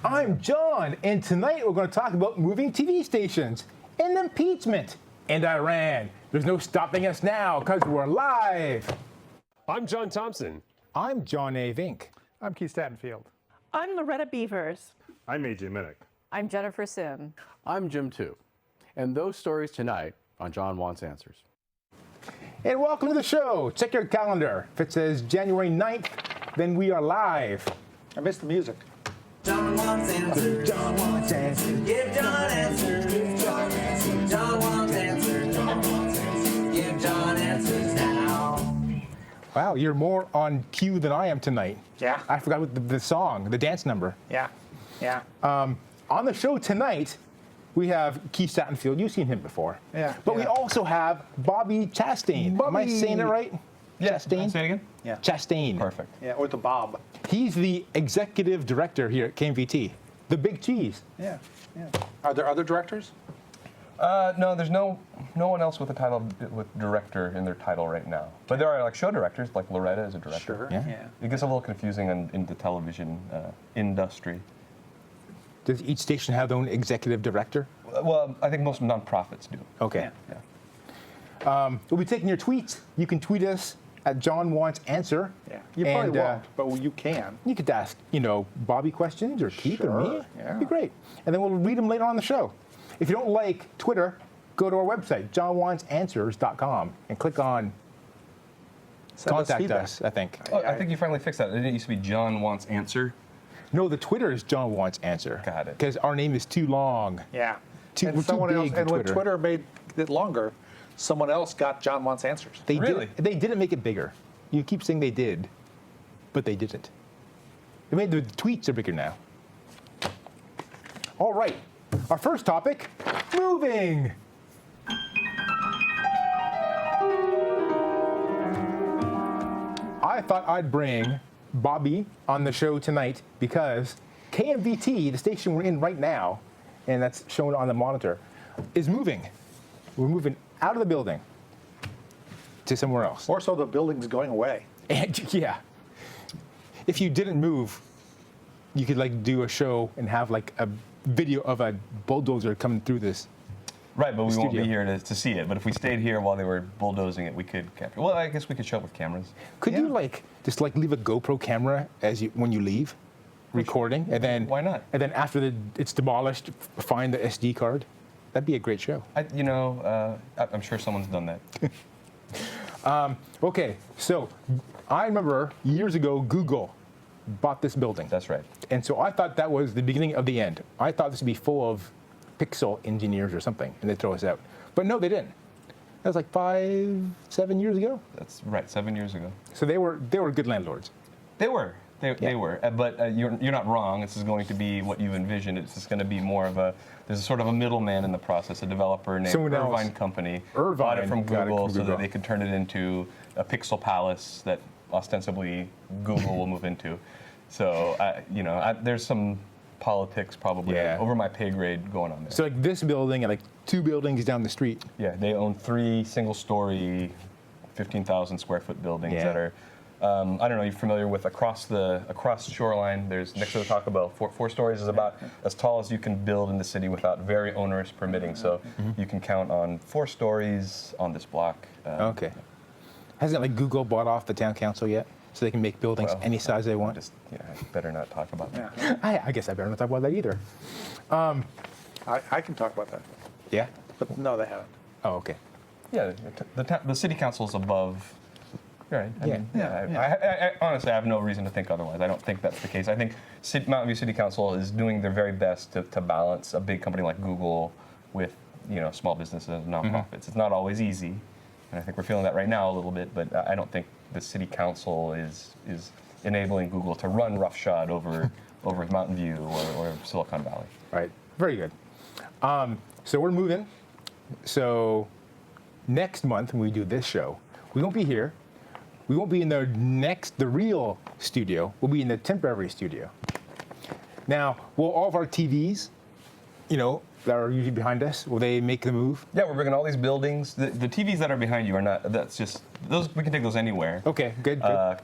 I'm John, and tonight we're going to talk about moving TV stations and impeachment and Iran. There's no stopping us now because we're live. I'm John Thompson. I'm John A. Vink. I'm Keith Stattenfield. I'm Loretta Beavers. I'm AJ Minnick. I'm Jennifer Sim. I'm Jim too. And those stories tonight on John Wants Answers. And welcome to the show. Check your calendar. If it says January 9th, then we are live. I missed the music. John wants answers. John wants answers. Give John answers. Give John answers. John wants answers. John wants answers. Give John answers now. Wow, you're more on cue than I am tonight. Yeah. I forgot what the song, the dance number. Yeah. On the show tonight, we have Keith Stattenfield. You've seen him before. Yeah. But we also have Bobby Chastain. Am I saying it right? Yeah. Chastain? Say it again? Yeah. Chastain. Perfect. Yeah, or the Bob. He's the executive director here at KMVT. The big cheese. Yeah. Are there other directors? No, there's no one else with the title with director in their title right now. But there are like show directors, like Loretta is a director. Sure. Yeah. It gets a little confusing in the television industry. Does each station have their own executive director? Well, I think most nonprofits do. Okay. Yeah. We'll be taking your tweets. You can tweet us at John Wants Answer. Yeah. You probably And, won't, but you can. You could ask, Bobby questions or Keith or me. Sure, yeah. It'd be great. And then we'll read them later on the show. If you don't like Twitter, go to our website, johnwantsanswers.com, and click on Send Contact feedback. us, I think. Oh, I think you finally fixed that. It used to be John Wants Answer. No, the Twitter is John Wants Answer. Got it. Because our name is too long. Yeah. We're too someone else, big for and when Twitter. Twitter made it longer, someone else got John Wants Answers. They Really? They didn't make it bigger. You keep saying they did, but they didn't. They made the tweets are bigger now. All right. Our first topic, moving. I thought I'd bring Bobby on the show tonight because KMVT, the station we're in right now, and that's shown on the monitor, is moving. We're moving out of the building to somewhere else. Or so the building's going away. And yeah, if you didn't move, you could do a show and have a video of a bulldozer coming through this. Right, but we won't Studio. be here to see it. But if we stayed here while they were bulldozing it, we could capture. Well, I guess we could show it with cameras. Could you just leave a GoPro camera when you leave, recording, and then Why not? And then after it's demolished, find the SD card. That'd be a great show. I'm sure someone's done that. Okay, so I remember years ago Google bought this building. That's right. And so I thought that was the beginning of the end. I thought this would be full of pixel engineers or something, and they'd throw us out. But no, they didn't. That was 5-7 years ago. That's right. 7 years ago. So they were good landlords. They were. They were. But you're not wrong. This is going to be what you envisioned. It's just going to be more of there's a sort of a middleman in the process, a developer named Someone else. Irvine Company. Irvine bought it from got it Google from so Google. that they could turn it into a pixel palace that ostensibly Google will move into. So, there's some politics probably over my pay grade going on there. So this building and 2 buildings down the street. Yeah, they own 3 single-story, 15,000 square foot buildings Yeah. that are, I don't know, you're familiar with across the shoreline, there's next to the Taco Bell, 4 stories is about as tall as you can build in the city without very onerous permitting. So you can count on 4 stories on this block. Okay. Hasn't Google bought off the town council yet? So they can make buildings any size they want? I better not talk about that. Yeah. I guess I better not talk about that either. I can talk about that. Yeah? But no, they haven't. Oh, okay. Yeah, the city council is above. Right. Yeah. I honestly, I have no reason to think otherwise. I don't think that's the case. I think Mountain View City Council is doing their very best to balance a big company like Google with small businesses and nonprofits. It's not always easy, and I think we're feeling that right now a little bit. But I don't think the city council is enabling Google to run roughshod over Mountain View or Silicon Valley. Right. Very good. So we're moving. So next month when we do this show, we won't be here. We won't be in the real studio. We'll be in the temporary studio. Now, will all of our TVs, that are usually behind us, will they make the move? Yeah, we're bringing all these buildings. The TVs that are behind you are not. That's just those. We can take those anywhere. Okay, good.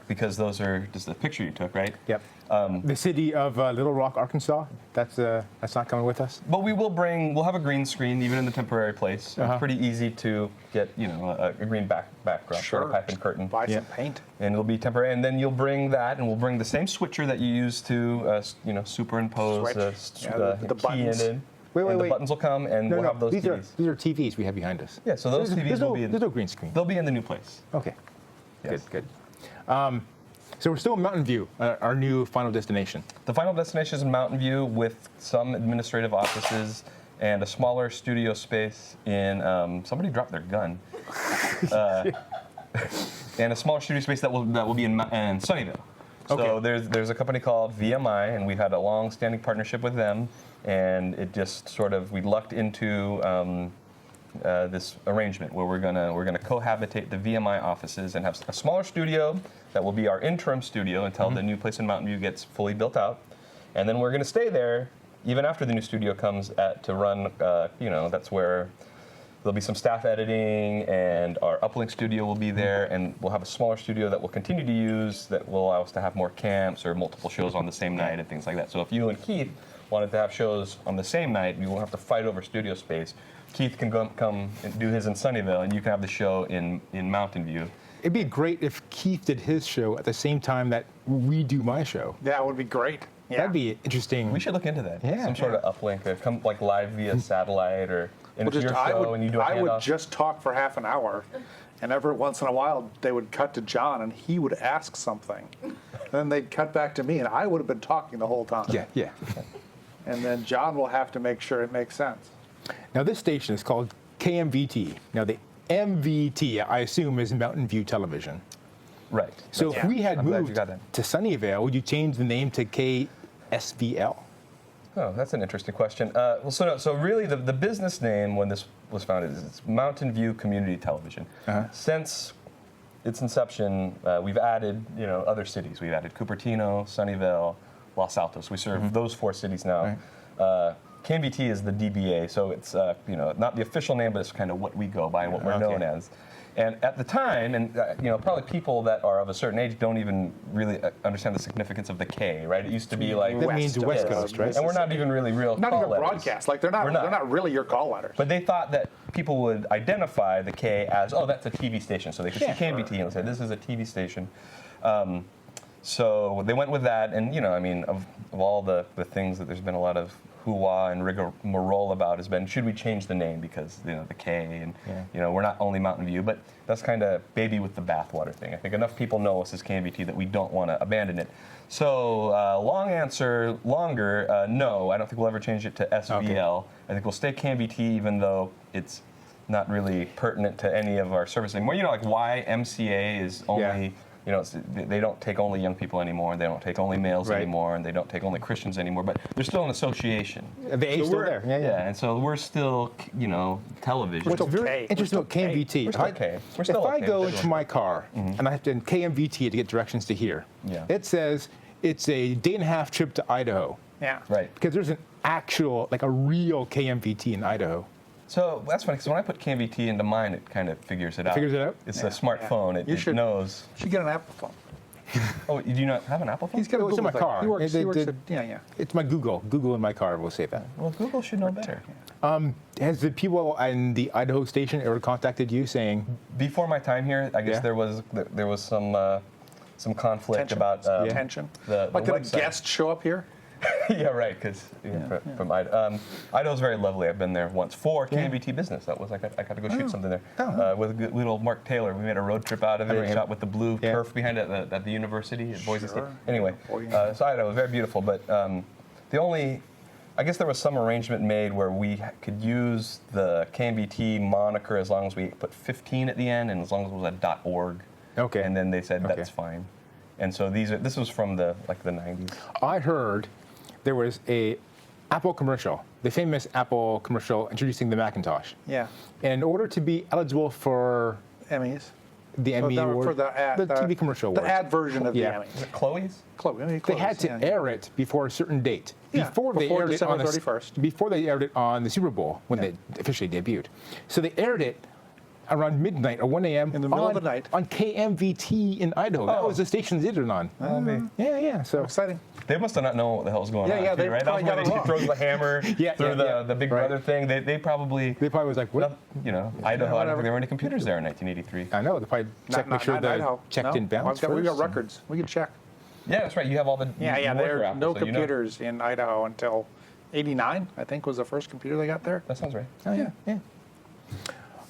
Because those are just the picture you took, right? Yep. The city of Little Rock, Arkansas. That's not coming with us. But we will bring. We'll have a green screen even in the temporary place. It's pretty easy to get, a green background, Sure. or a pipe and curtain. Buy some paint. And it'll be temporary. And then you'll bring that, and we'll bring the same switcher that you use to, superimpose Switch. Yeah, the key buttons. in. Wait. And the buttons will come, and we'll have those these TVs. These are TVs we have behind us. Yeah, so those TVs will be in. There's no green screen. They'll be in the new place. Okay. Yes. Good. So we're still in Mountain View, our new final destination. The final destination is in Mountain View with some administrative offices and a smaller studio space in. Somebody dropped their gun. And a smaller studio space that will be in Sunnyvale. So Okay. there's a company called VMI, and we've had a long-standing partnership with them, and it just sort of we lucked into this arrangement where we're gonna cohabitate the VMI offices and have a smaller studio that will be our interim studio until the new place in Mountain View gets fully built out, and then we're gonna stay there even after the new studio comes to run. That's where there'll be some staff editing, and our uplink studio will be there, and we'll have a smaller studio that we'll continue to use that will allow us to have more camps or multiple shows on the same night and things like that. So if you and Keith wanted to have shows on the same night, you won't have to fight over studio space. Keith can come and do his in Sunnyvale, and you can have the show in Mountain View. It'd be great if Keith did his show at the same time that we do my show. Yeah, it would be great. Yeah. That'd be interesting. We should look into that. Yeah. Some sort of uplink, come like live via satellite, or into your show and you do a I would handoff. just talk for half an hour, and every once in a while they would cut to John, and he would ask something. Then they'd cut back to me, and I would have been talking the whole time. Yeah. And then John will have to make sure it makes sense. Now this station is called KMVT. Now the MVT, I assume, is Mountain View Television. Right. So if we had I'm glad you moved got that. to Sunnyvale, would you change the name to KSVL? Oh, that's an interesting question. So really, the business name when this was founded is it's Mountain View Community Television. Since its inception, we've added other cities. We've added Cupertino, Sunnyvale, Los Altos. We serve those 4 cities now. KMVT is the DBA, so it's not the official name, but it's kind of what we go by and what we're known as. And at the time, and probably people that are of a certain age don't even really understand the significance of the K, right? It used to be like That means West Coast, right? And we're not even really real Not call even letters. broadcast. Like they're not really your call letters. But they thought that people would identify the K as, oh, that's a TV station. So they could see KMVT and say, this is a TV station. So they went with that. And, of all the things that there's been a lot of hoo-wah and rigmarole about has been, should we change the name because, the K and, we're not only Mountain View. But that's kind of baby with the bathwater thing. I think enough people know us as KMVT that we don't want to abandon it. So long answer, longer, no, I don't think we'll ever change it to SVL. I think we'll stay KMVT even though it's not really pertinent to any of our services anymore. Like YMCA is only, they don't take only young people anymore, they don't take only males anymore, and they don't take only Christians anymore, but they're still an association. The A's still there. Yeah, and so we're still, television. What's very interesting about KMVT, We're still okay. We're still if I okay. go We're into doing my car and I have to KMVT to get directions to here, it says it's a day-and-a-half trip to Idaho. Yeah. Right. Because there's an actual, a real KMVT in Idaho. So that's funny, because when I put KMVT into mine, it kind of figures it out. Figures it out? It's a smartphone. It knows. You should get an Apple phone. Oh, you do not have an Apple phone? He's got a It's in Google my thing. car. He works, Yeah. It's my Google. Google in my car will say that. Well, Google should know better. Has the people in the Idaho station ever contacted you saying, Before my time here, I guess there was some conflict about tension? the Like, did a website. guest show up here? Yeah, right. Because from Idaho, Idaho's very lovely. I've been there once for KMVT business. That was I got to go shoot something there with good little Mark Taylor. We made a road trip out of it. Shot with the blue turf behind it at the university at Boise State. Anyway, so Idaho was very beautiful. But I guess there was some arrangement made where we could use the KMVT moniker as long as we put 15 at the end and as long as it was a .org. Okay. And then they said that's fine. And so this was from the 90s. I heard there was a Apple commercial, the famous Apple commercial introducing the Macintosh. Yeah. And in order to be eligible for Emmys. the Emmy award. For the ad, TV commercial the award. ad version of Yeah. the Emmy. Is it Chloe's? Chloe, I mean, They had Chloe's, to air it before a certain date. Yeah, before they before aired December it on 31st. Before they aired it on the Super Bowl when they officially debuted. So they aired it around midnight or 1 a.m. In the middle of the night. on KMVT in Idaho. That was the station they did it on. Yeah. So Exciting. They must have not known what the hell's going on. Yeah, too, they right? That probably was where got it he wrong. throws the hammer through the Big Right. Brother thing. They probably, was like, what? Idaho. I don't think there were any computers there in 1983. I know. They probably checked, make sure not in the Idaho. checked No. in balance We got first. records. We can check. Yeah, that's right. You have all the Yeah, you work there for are Apple, no so you know. computers in Idaho until 89, I think, was the first computer they got there. That sounds right. Oh, yeah.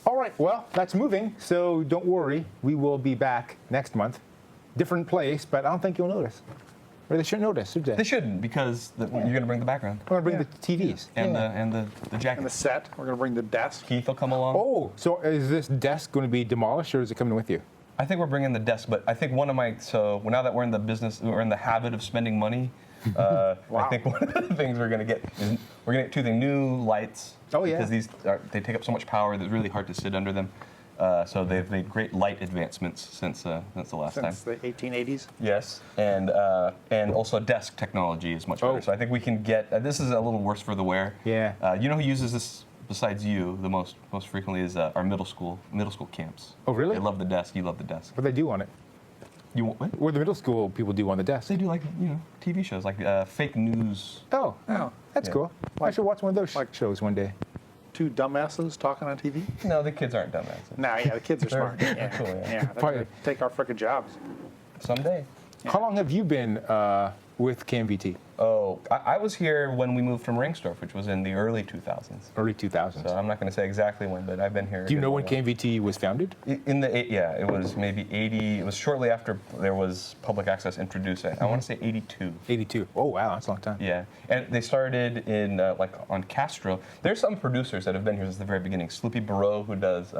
All right, well, that's moving, so don't worry. We will be back next month. Different place, but I don't think you'll notice. Or they shouldn't notice, should they? They shouldn't, because you're going to bring the background We're going to bring the TVs. and Yeah. the jacket. And the set, we're going to bring the desk. Keith will come along. Oh, so is this desk going to be demolished, or is it coming with you? I think we're bringing the desk, but I think one of my now that we're in the business, we're in the habit of spending money. I think one of the things we're going to get is we're going to get two things: new lights. Oh, yeah. Because they take up so much power that it's really hard to sit under them. So they've made great light advancements since the last time. Since the 1880s. Yes, and also desk technology is much better. Oh. So I think we can get. This is a little worse for the wear. Yeah. You know who uses this besides you the most frequently is our middle school camps. Oh, really? They love the desk. You love the desk. What do they do on it? You want what? What do the middle school people do on the desk? They do like TV shows like fake news. Oh, that's Yeah. cool. I should watch one of those shows one day. Two dumbasses talking on TV. No, the kids aren't dumbasses. Nah, yeah, the kids are smart. Yeah, cool, yeah. yeah. They're Probably- gonna take our frickin' jobs. Someday. How long have you been with KMVT? Oh, I was here when we moved from Ringstorf, which was in the early 2000s. Early 2000s. So I'm not going to say exactly when, but I've been here. Do you a know good when while. KMVT was founded? It was maybe 80. It was shortly after there was public access introduced. I want to say 82. 82. Oh, wow, that's a long time. Yeah, and they started in on Castro. There's some producers that have been here since the very beginning. Sloopy Barreau, who does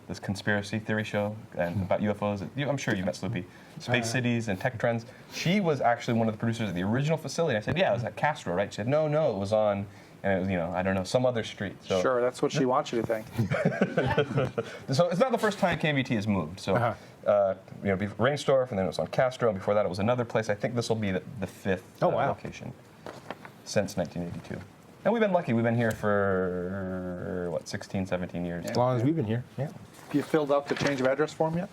this conspiracy theory show and about UFOs. I'm sure you met Sloopy. Space Cities and Tech Trends. She was actually one of the producers of the original facility. I said, yeah, it was at Castro, right? She said, no, it was on, and it was, I don't know, some other street. So, Sure, that's what she wants you to think. So it's not the first time KMVT has moved. So, Ringstorf, and then it was on Castro, and before that it was another place. I think this will be the fifth location since 1982. And we've been lucky. We've been here for, 16, 17 years. As long as we've been here. Yeah. Have you filled out the change of address form yet?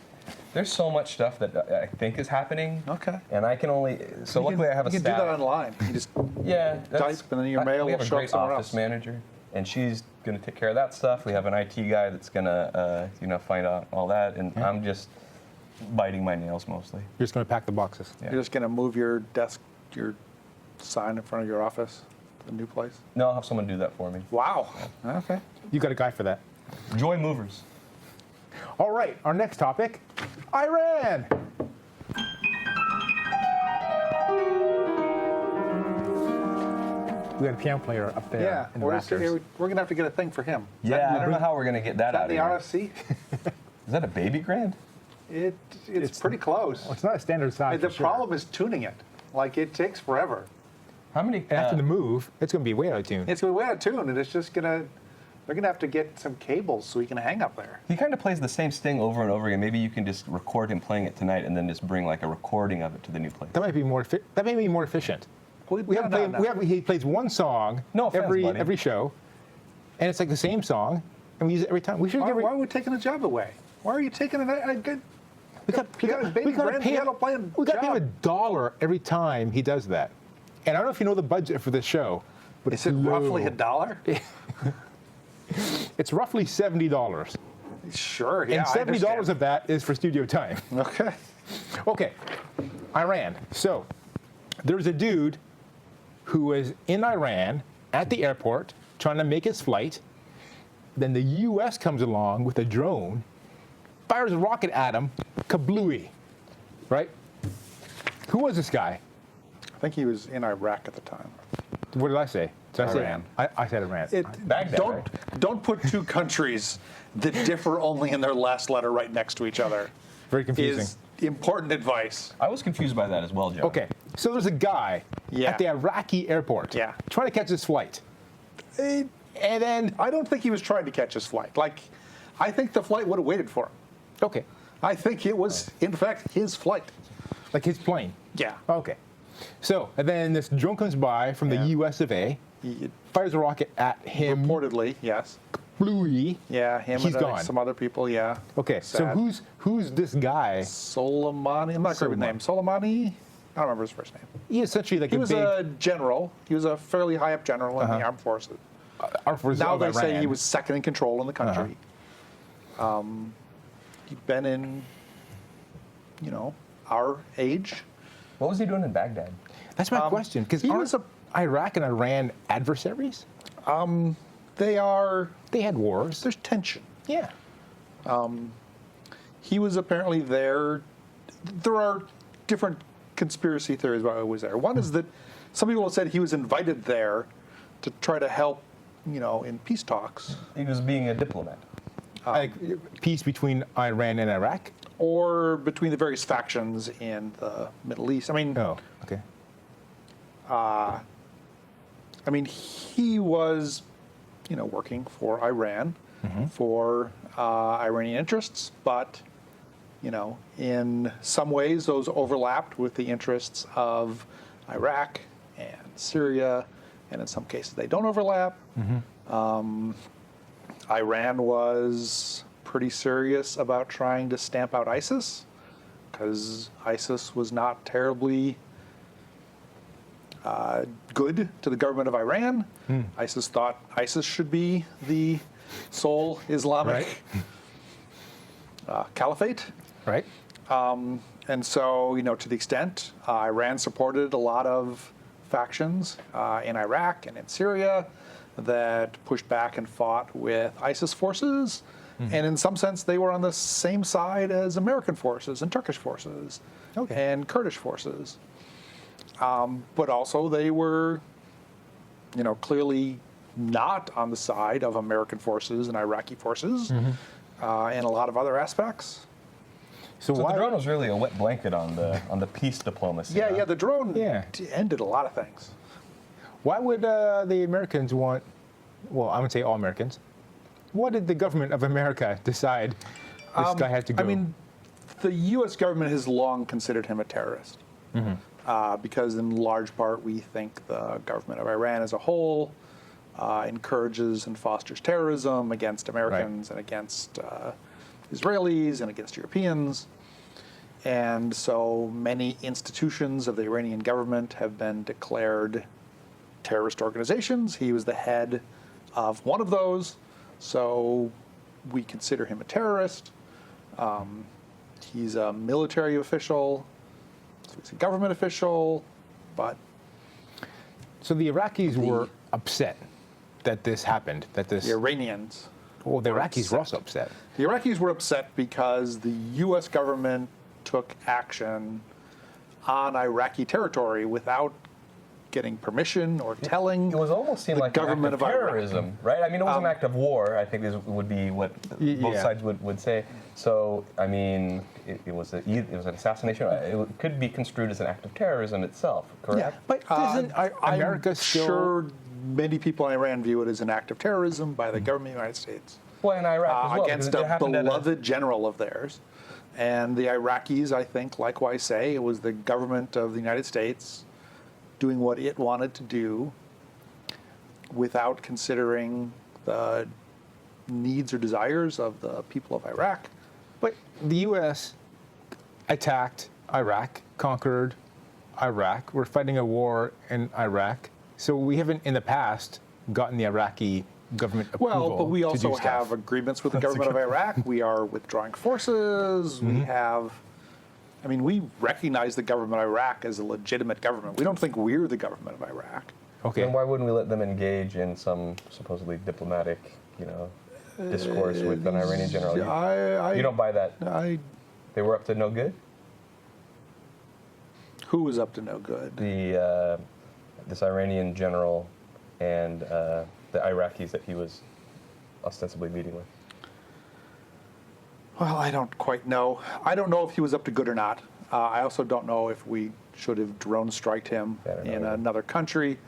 There's so much stuff that I think is happening. Okay. And I can only, luckily I have a You staff. can do that online. You just That's- type, and then your mail we will have a show up great somewhere office else. manager, and she's going to take care of that stuff. We have an IT guy that's going to, find out all that, and I'm just biting my nails mostly. You're just going to pack the boxes. Yeah. You're just going to move your desk, your sign in front of your office to the new place? No, I'll have someone do that for me. Wow. Okay. You got a guy for that. Joy Movers. All right, our next topic, Iran. We got a piano player up there Yeah, in the we're rafters. going to have to get a thing for him. Yeah, I don't know how we're going to get that Is out that of the here. RFC? Is that a baby grand? It's pretty close. Well, it's not a standard size. The for sure. problem is tuning it. Like, it takes forever. How many? After the move, it's going to be way out of tune. It's going to be out of tune, and it's just going to... They're going to have to get some cables so he can hang up there. He kind of plays the same sting over and over again. Maybe you can just record him playing it tonight, and then just bring like a recording of it to the new place. That might be more. That may be more efficient. We have he plays one song No offense, buddy. every show, and it's like the same song, and we use it every time. We should Why give. are we taking a job away? Why are you taking a good... We got to pay him. We got to pay him $1 every time he does that. And I don't know if you know the budget for this show, but Is it roughly $1? It's roughly $70. Sure, yeah. And $70 of that is for studio time. Okay. Okay, Iran. So there's a dude who was in Iran at the airport trying to make his flight. Then the U.S. comes along with a drone, fires a rocket at him, kablooey, right? Who was this guy? I think he was in Iraq at the time. What did I say? Did I say Iran. I said Iran. Baghdad, Don't put two countries that differ only in their last letter right next to each other. Very confusing. Is important advice. I was confused by that as well, Joe. Okay, so there's a guy at the Iraqi airport trying to catch his flight. And then... I don't think he was trying to catch his flight. Like, I think the flight would have waited for him. Okay. I think it was, in fact, his flight. Like his plane? Yeah. Okay. So, and then this drone comes by from the Yeah. US of A, He, fires a rocket at him. reportedly, yes. Bluey. Yeah, him He's and gone. some other people, yeah. Okay, so Sad. who's this guy? Soleimani, I'm not sure of his name. Soleimani? I don't remember his first name. He essentially like He a was big a general. He was a fairly high up general in the armed forces. Armed Forces Now of they say Iran. he was second in control in the country. He'd been in, our age. What was he doing in Baghdad? That's my question, because he was Iraq and Iran adversaries? They are. They had wars. There's tension. Yeah. He was apparently there. There are different conspiracy theories about who was there. One is that some people have said he was invited there to try to help, in peace talks, He was being a diplomat. Like peace between Iran and Iraq? or between the various factions in the Middle East. I mean, Oh, okay. He was, working for Iran, for Iranian interests, but, in some ways those overlapped with the interests of Iraq and Syria, and in some cases they don't overlap. Iran was pretty serious about trying to stamp out ISIS, because ISIS was not terribly good to the government of Iran. ISIS thought ISIS should be the sole Islamic caliphate. Right. And so, to the extent Iran supported a lot of factions in Iraq and in Syria that pushed back and fought with ISIS forces. And in some sense, they were on the same side as American forces and Turkish forces and Kurdish forces. But also they were, clearly not on the side of American forces and Iraqi forces in a lot of other aspects. So, So why? the drone was really a wet blanket on the peace diplomacy. Yeah, huh? yeah, the drone Yeah. ended a lot of things. Why would the Americans want? Well, I would say all Americans. What did the government of America decide this guy had to go? The U.S. government has long considered him a terrorist because, in large part, we think the government of Iran as a whole encourages and fosters terrorism against Americans and against Israelis and against Europeans. And so many institutions of the Iranian government have been declared terrorist organizations. He was the head of one of those, so we consider him a terrorist. He's a military official, so he's a government official, but So the Iraqis were upset that this happened. That this. the Iranians. Well, the were Iraqis were also upset. upset. The Iraqis were upset because the U.S. government took action on Iraqi territory without getting permission or telling It was almost seemed the like government an act of of Iraq. terrorism, right? I mean, it was an act of war. I think would be what both Yeah. sides would say. So, I mean, it was an assassination. It could be construed as an act of terrorism itself, correct? But doesn't America I'm still? sure many people in Iran view it as an act of terrorism by the government of the United States Well, in Iraq as well, against because it a happened at beloved general of theirs. And the Iraqis, I think, likewise say it was the government of the United States doing what it wanted to do without considering the needs or desires of the people of Iraq. But the U.S. attacked Iraq, conquered Iraq. We're fighting a war in Iraq, so we haven't in the past gotten the Iraqi government approval. Well, but we to also do stuff. have agreements with the government of Iraq. We are withdrawing forces. We have, we recognize the government of Iraq as a legitimate government. We don't think we're the government of Iraq. Okay. Then why wouldn't we let them engage in some supposedly diplomatic, discourse with an Iranian general? You don't buy that? They were up to no good? Who was up to no good? This Iranian general and the Iraqis that he was ostensibly meeting with. Well, I don't quite know. I don't know if he was up to good or not. I also don't know if we should have drone striked him I don't know in either. another country.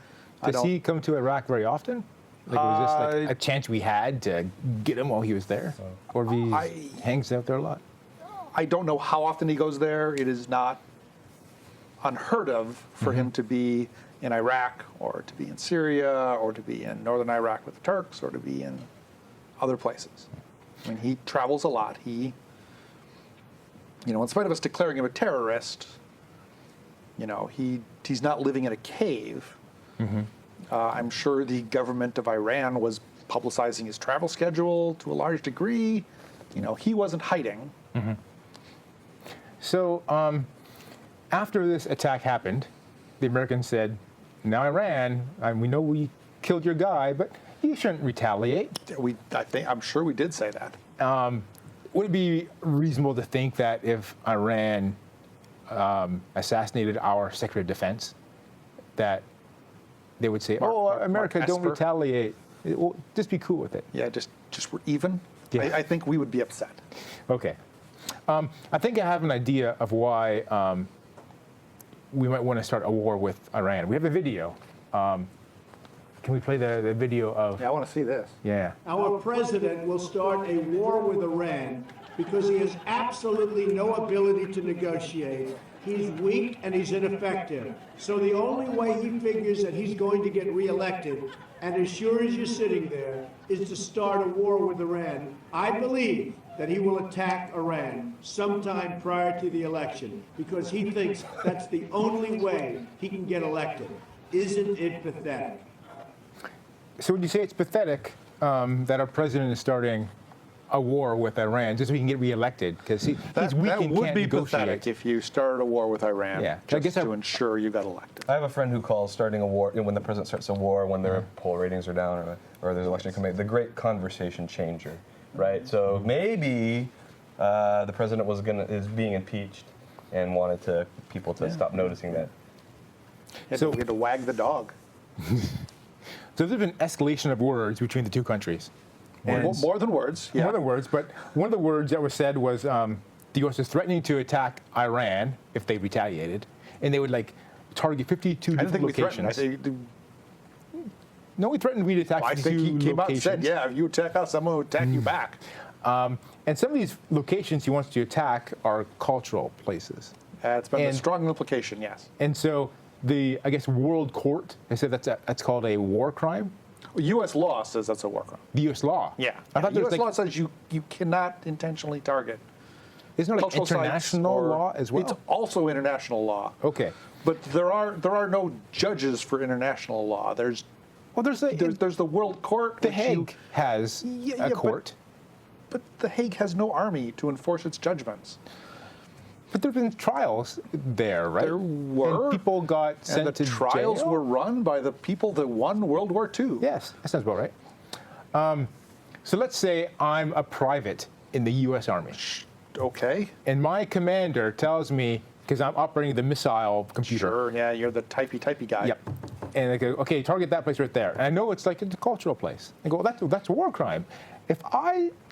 Does he come to Iraq very often? Like, was this like a chance we had to get him while he was there? Or if he hangs out there a lot? I don't know how often he goes there. It is not unheard of for him to be in Iraq or to be in Syria or to be in northern Iraq with the Turks or to be in other places. I mean, he travels a lot. He, in spite of us declaring him a terrorist, he's not living in a cave. I'm sure the government of Iran was publicizing his travel schedule to a large degree. He wasn't hiding. So after this attack happened, the Americans said, now Iran, we know we killed your guy, but you shouldn't retaliate. I'm sure we did say that. Would it be reasonable to think that if Iran assassinated our Secretary of Defense, that they would say, America, don't Esper. retaliate. Well, just be cool with it. Yeah, just we're even. Yeah. I think we would be upset. Okay. I think I have an idea of why we might want to start a war with Iran. We have a video. Can we play the video of? Yeah, I want to see this. Yeah. Our president will start a war with Iran because he has absolutely no ability to negotiate. He's weak and he's ineffective. So the only way he figures that he's going to get reelected, and as sure as you're sitting there, is to start a war with Iran. I believe that he will attack Iran sometime prior to the election because he thinks that's the only way he can get elected. Isn't it pathetic? So would you say it's pathetic that our president is starting a war with Iran just so he can get reelected? Because he's weak That and would can't be negotiate. pathetic if you started a war with Iran Yeah. I just guess to ensure you got elected. I have a friend who calls starting a war, when the president starts a war, when their poll ratings are down or there's election coming, the great conversation changer, right? So maybe the president is being impeached and wanted people to stop noticing that. So- We had to wag the dog. So there's been escalation of words between the two countries. And More than words. Yeah. More than words, but one of the words that was said was the U.S. is threatening to attack Iran if they retaliated, and they would target 52 I didn't different think we locations. threatened. No, we threatened we'd attack I 52 think he came out and locations. said, yeah, if you attack us, someone will attack you back. And some of these locations he wants to attack are cultural places. It's been a And- strong implication, yes. And so the, World Court has said that's called a war crime. U.S. law says that's a war crime. The U.S. law. Yeah. I thought there was U.S. law says you cannot intentionally target isn't it like cultural sites international or- law as well? It's also international law. Okay. But there are no judges for international law. There's Well, there's the World Court. the which Hague has Yeah, a but- court. But the Hague has no army to enforce its judgments. But there have been trials there, right? There were. And people got sent And the to trials jail? were run by the people that won World War II. Yes, that sounds about right. So let's say I'm a private in the U.S. Army, Okay. and my commander tells me, because I'm operating the missile computer. Sure. Yeah, you're the typey guy. Yep. And they go, okay, target that place right there. And I know it's a cultural place. I go, well, that's a war crime.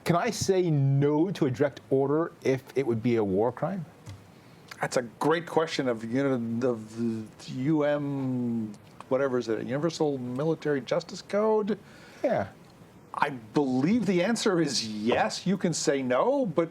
Can I say no to a direct order if it would be a war crime? That's a great question of the whatever is it, Universal Military Justice Code? Yeah. I believe the answer is yes, you can say no, but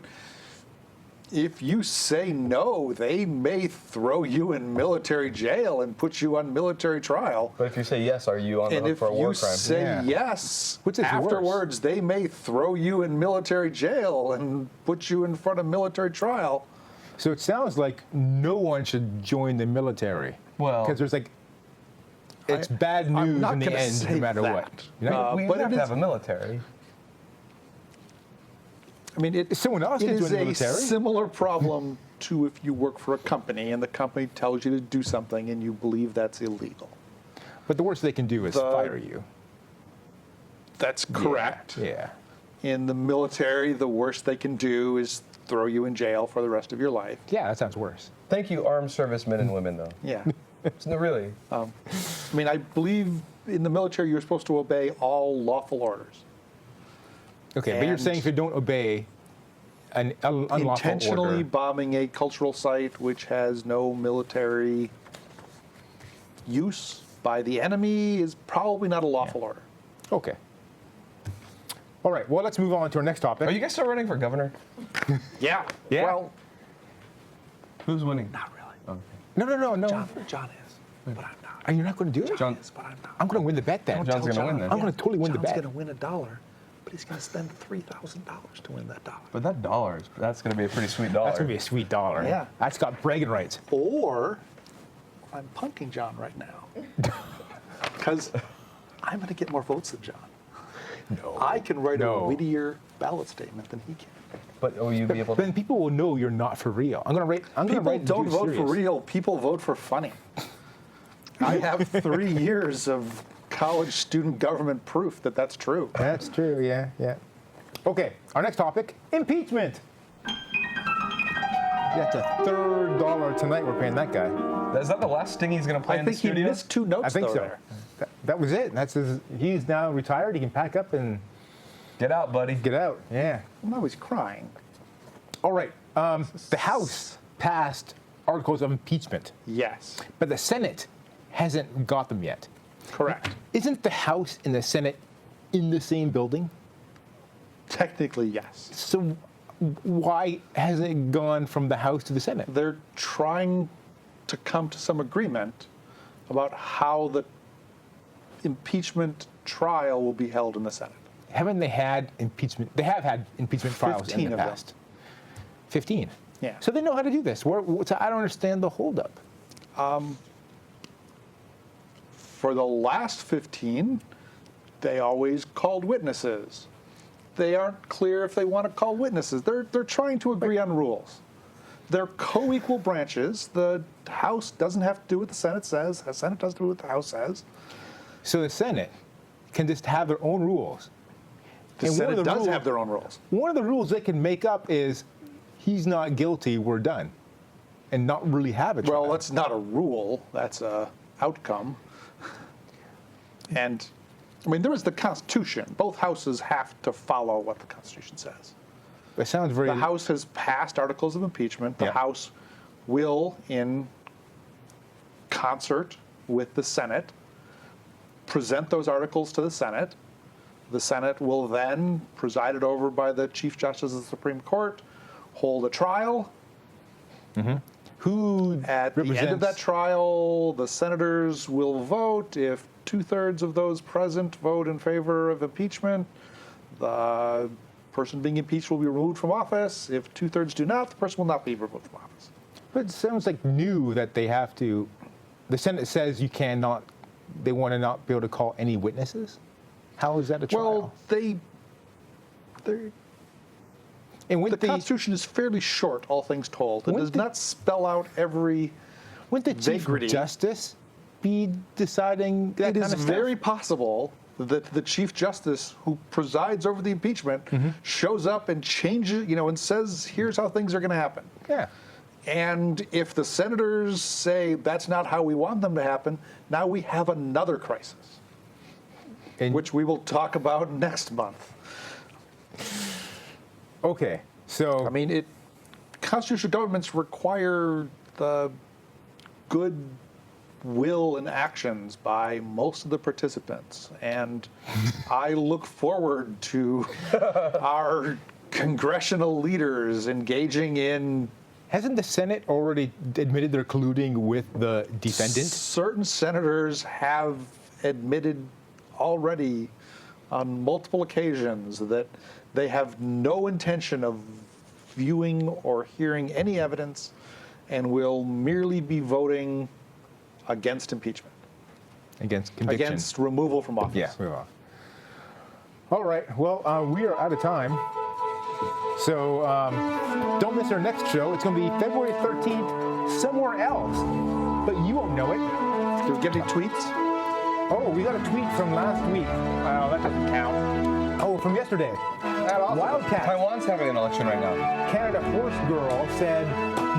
if you say no, they may throw you in military jail and put you on military trial. But if you say yes, are you on the And hook if for a war you crime? say Yeah. yes, Which is worse? afterwards they may throw you in military jail and put you in front of military trial. So it sounds like no one should join the military. Well- because there's it's bad I'm news not in the gonna end, say no matter that. what. You know? we but have it to is- have a military. I mean, If someone else it can is join the a military. similar problem to if you work for a company and the company tells you to do something and you believe that's illegal. But the worst they can do is fire you. That's correct. Yeah. In the military, the worst they can do is throw you in jail for the rest of your life. Yeah, that sounds worse. Thank you, armed servicemen and women, though. Yeah. No, really. I mean, I believe in the military you're supposed to obey all lawful orders. Okay, but you're And saying if you don't obey an unlawful Intentionally order. bombing a cultural site which has no military use by the enemy is probably not a lawful order. Okay. All right, well, let's move on to our next topic. Are you guys still running for governor? Yeah. Yeah. Well, Who's winning? Not really. No. John is, but I'm not. Are you not going to do it? John, Is, but I'm not. I'm going to win the bet then. John's going to win then. I'm going to totally win the bet. John's going to win $1, but he's going to spend $3,000 to win that $1. But that's going to be a pretty sweet dollar. That's going to be a sweet dollar. Yeah. That's got bragging rights. Or I'm punting John right now because I'm going to get more votes than John. No. I can write a No. wittier ballot statement than he can. But will you be able to? Then people will know you're not for real. I'm going to write. People don't vote for real. People vote for funny. I have 3 years of college student government proof that that's true. That's true. Yeah. Okay. Our next topic: impeachment. That's a third dollar tonight. We're paying that guy. Is that the last sting he's going to play I in the think he studio? missed 2 notes I think though so. there. That was it. That's his. He's now retired. He can pack up and Get out, buddy. get out. Yeah. Well, now he's crying. All right. The House passed articles of impeachment, Yes, but the Senate hasn't got them yet. correct. Isn't the House and the Senate in the same building? Technically, yes. So why hasn't it gone from the House to the Senate? They're trying to come to some agreement about how the impeachment trial will be held in the Senate. Haven't they had impeachment? They have had impeachment trials in 15 the of them. past. 15. Yeah. So they know how to do this. So I don't understand the holdup. For the last 15, they always called witnesses. They aren't clear if they want to call witnesses. They're trying to agree on rules. They're co-equal branches. The House doesn't have to do what the Senate says. The Senate doesn't do what the House says. So the Senate can just have their own rules. The And one of Senate the does rules- have their own rules. One of the rules they can make up is he's not guilty, we're done. And not really have a trial. Well, that's not a rule. That's a outcome. And, I mean, there is the Constitution. Both houses have to follow what the Constitution says. It sounds very. The House has passed articles of impeachment. The Yeah. House will, in concert with the Senate, present those articles to the Senate. The Senate will then, presided over by the Chief Justice of the Supreme Court, hold a trial. Who At the end of represents- that trial, the senators will vote. If 2/3 of those present vote in favor of impeachment, the person being impeached will be removed from office. If 2/3 do not, the person will not be removed from office. But it sounds like new that they have to. The Senate says you cannot. They want to not be able to call any witnesses. How is that a trial? Well, they're and the Constitution is fairly short, all things told. It Wouldn't does the- not spell out every wouldn't the Chief vagary. Justice be deciding that It kind is of stuff? very possible that the Chief Justice who presides over the impeachment shows up and changes, and says, here's how things are going to happen. Yeah. And if the senators say that's not how we want them to happen, now we have another crisis, And, which we will talk about next month. okay. So I mean, constitutional governments require the good will and actions by most of the participants. And I look forward to our congressional leaders engaging in hasn't the Senate already admitted they're colluding with the defendant? certain senators have admitted already on multiple occasions that they have no intention of viewing or hearing any evidence and will merely be voting against impeachment, Against conviction. against removal from office. Yeah, we are. All right. Well, we are out of time. So don't miss our next show. It's going to be February 13th, somewhere else. But you won't know it. Do we get any tweets? Oh, we got a tweet from last week. That doesn't count. Oh, from yesterday. Wildcat. Taiwan's having an election right now. Canada Horse Girl said,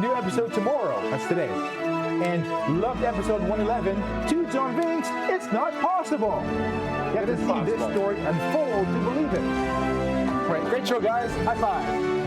new episode tomorrow. That's today. And loved episode 111. To John Vince, it's not possible. You have to see this story unfold to believe it. All right, great show, guys. High five.